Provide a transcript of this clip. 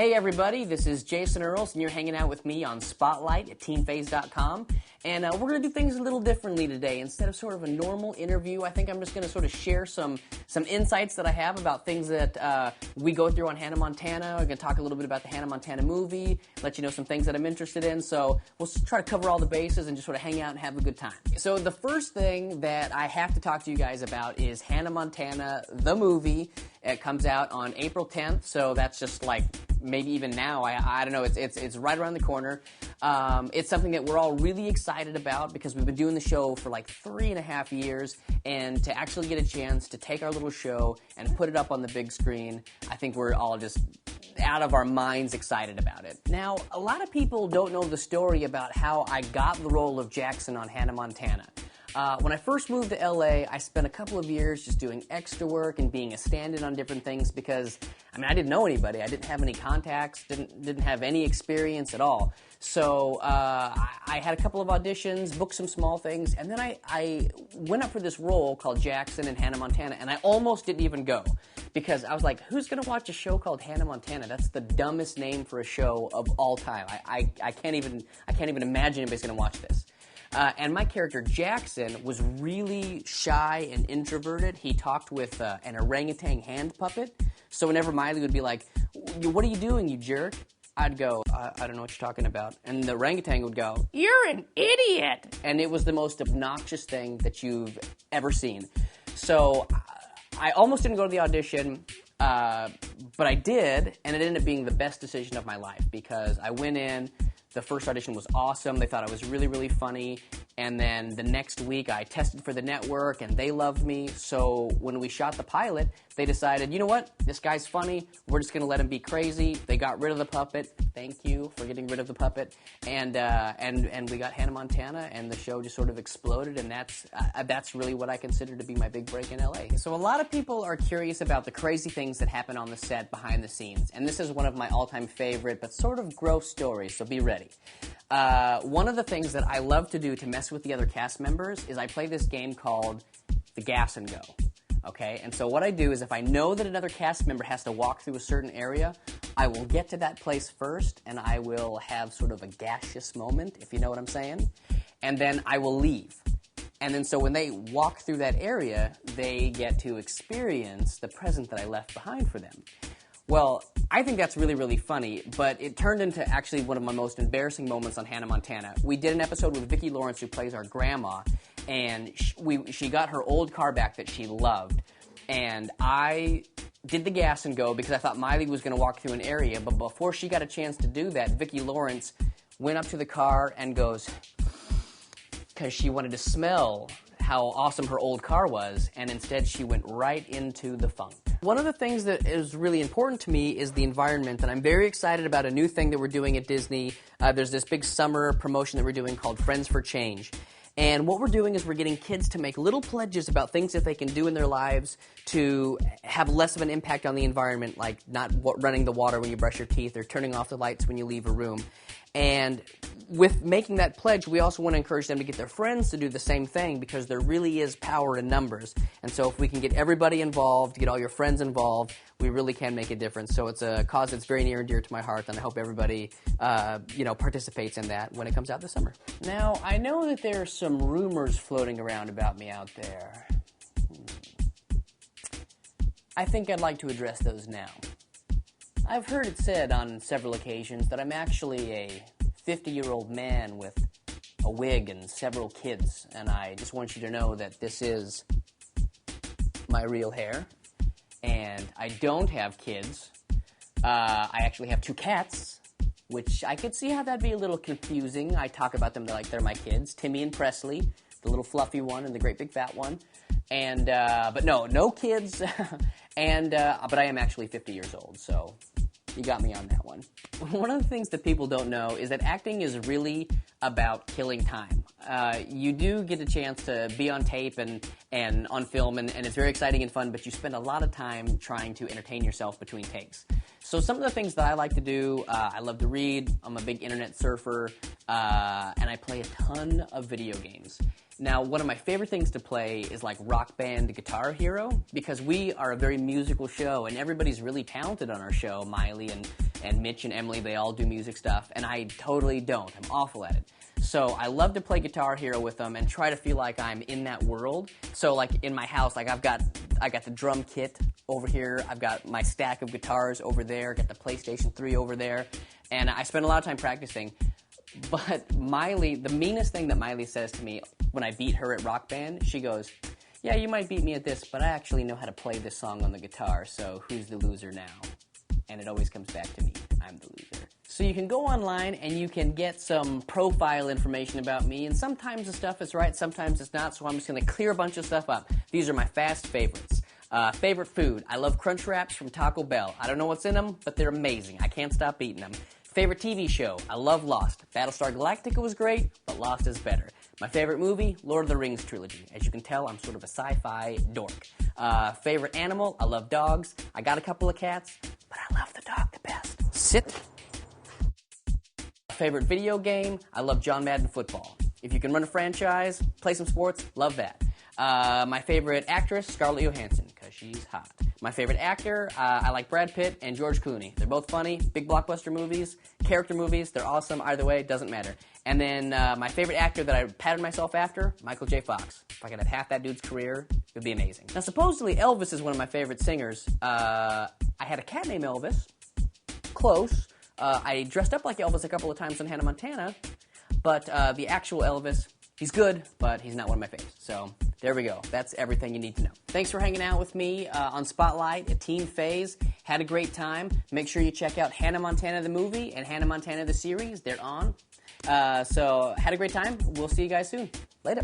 Hey everybody, this is Jason Earles, and you're hanging out with me on Spotlight at Teenfaze.com. And we're going to do things a little differently today. Instead of sort of a normal interview, I think I'm just going to sort of share some insights that I have about things that we go through on Hannah Montana. We're going to talk a little bit about the Hannah Montana movie, let you know some things that I'm interested in. So we'll try to cover all the bases and just sort of hang out and have a good time. So the first thing that I have to talk to you guys about is Hannah Montana, the movie. It comes out on April 10th, so that's just like maybe even now. I don't know. It's right around the corner. It's something that we're all really excited about because we've been doing the show for like 3.5 years, and to actually get a chance to take our little show and put it up on the big screen, I think we're all just out of our minds excited about it. Now, a lot of people don't know the story about how I got the role of Jackson on Hannah Montana. When I first moved to LA, I spent a couple of years just doing extra work and being a stand-in on different things because, I didn't know anybody. I didn't have any contacts, didn't have any experience at all. So I had a couple of auditions, booked some small things, and then I went up for this role called Jackson in Hannah Montana, and I almost didn't even go because I was like, who's going to watch a show called Hannah Montana? That's the dumbest name for a show of all time. I can't even imagine anybody's going to watch this. And my character, Jackson, was really shy and introverted. He talked with an orangutan hand puppet. So whenever Miley would be like, "What are you doing, you jerk?" I'd go, I don't know what you're talking about. And the orangutan would go, "You're an idiot!" And it was the most obnoxious thing that you've ever seen. So I almost didn't go to the audition, but I did, and it ended up being the best decision of my life because I went in. The first audition was awesome. They thought I was really, really funny. And then the next week, I tested for the network, and they loved me. So when we shot the pilot, they decided, you know what? This guy's funny. We're just going to let him be crazy. They got rid of the puppet. Thank you for getting rid of the puppet. And we got Hannah Montana, and the show just sort of exploded. And that's really what I consider to be my big break in LA. So a lot of people are curious about the crazy things that happen on the set behind the scenes. And this is one of my all-time favorite, but sort of gross stories. So be ready. One of the things that I love to do to mess with the other cast members is I play this game called the Gas and Go. Okay, and so what I do is if I know that another cast member has to walk through a certain area, I will get to that place first, and I will have sort of a gaseous moment, if you know what I'm saying, and then I will leave. And then so when they walk through that area, they get to experience the present that I left behind for them. Well, I think that's really, really funny, but it turned into actually one of my most embarrassing moments on Hannah Montana. We did an episode with Vicki Lawrence, who plays our grandma, and she got her old car back that she loved. And I did the gas and go because I thought Miley was going to walk through an area, but before she got a chance to do that, Vicki Lawrence went up to the car and goes, because she wanted to smell how awesome her old car was, and instead she went right into the funk. One of the things that is really important to me is the environment, and I'm very excited about a new thing that we're doing at Disney. There's this big summer promotion that we're doing called Friends for Change. And what we're doing is we're getting kids to make little pledges about things that they can do in their lives to have less of an impact on the environment, like not running the water when you brush your teeth or turning off the lights when you leave a room. And with making that pledge, we also want to encourage them to get their friends to do the same thing because there really is power in numbers. And so if we can get everybody involved, get all your friends involved, we really can make a difference. So it's a cause that's very near and dear to my heart, and I hope everybody participates in that when it comes out this summer. Now, I know that there are some rumors floating around about me out there. I think I'd like to address those now. I've heard it said on several occasions that I'm actually a 50-year-old man with a wig and several kids, and I just want you to know that this is my real hair, and I don't have kids. I actually have 2 cats, which I could see how that'd be a little confusing. I talk about them like they're my kids, Timmy and Presley, the little fluffy one and the great big fat one. And but no kids, and but I am actually 50 years old, so you got me on that one. One of the things that people don't know is that acting is really about killing time. You do get a chance to be on tape and on film, and it's very exciting and fun, but you spend a lot of time trying to entertain yourself between takes. So some of the things that I like to do, I love to read, I'm a big internet surfer, and I play a ton of video games. Now, one of my favorite things to play is like Rock Band Guitar Hero, because we are a very musical show, and everybody's really talented on our show. Miley and Mitch and Emily, they all do music stuff, and I totally don't. I'm awful at it. So I love to play Guitar Hero with them and try to feel like I'm in that world. So like in my house, like I got the drum kit over here, I've got my stack of guitars over there, got the PlayStation 3 over there, and I spend a lot of time practicing. But Miley, the meanest thing that Miley says to me when I beat her at Rock Band, she goes, "Yeah, you might beat me at this, but I actually know how to play this song on the guitar, so who's the loser now?" And it always comes back to me. I'm the loser. So you can go online and you can get some profile information about me, and sometimes the stuff is right, sometimes it's not, so I'm just going to clear a bunch of stuff up. These are my fast favorites. Favorite food, I love Crunch Wraps from Taco Bell. I don't know what's in them, but they're amazing. I can't stop eating them. Favorite TV show, I love Lost. Battlestar Galactica was great, but Lost is better. My favorite movie, Lord of the Rings trilogy. As you can tell, I'm sort of a sci-fi dork. Favorite animal, I love dogs. I got a couple of cats, but I love the dog the best. Sit. Favorite video game, I love John Madden Football. If you can run a franchise, play some sports, love that. My favorite actress, Scarlett Johansson, because she's hot. My favorite actor, I like Brad Pitt and George Clooney. They're both funny, big blockbuster movies, character movies, they're awesome, either way, it doesn't matter. And then my favorite actor that I patterned myself after, Michael J. Fox. If I could have half that dude's career, it would be amazing. Now supposedly Elvis is one of my favorite singers. I had a cat named Elvis. Close. I dressed up like Elvis a couple of times on Hannah Montana, but the actual Elvis, he's good, but he's not one of my faves. So there we go. That's everything you need to know. Thanks for hanging out with me on Spotlight at Teenfaze. Had a great time. Make sure you check out Hannah Montana the movie and Hannah Montana the series. They're on. So had a great time. We'll see you guys soon. Later.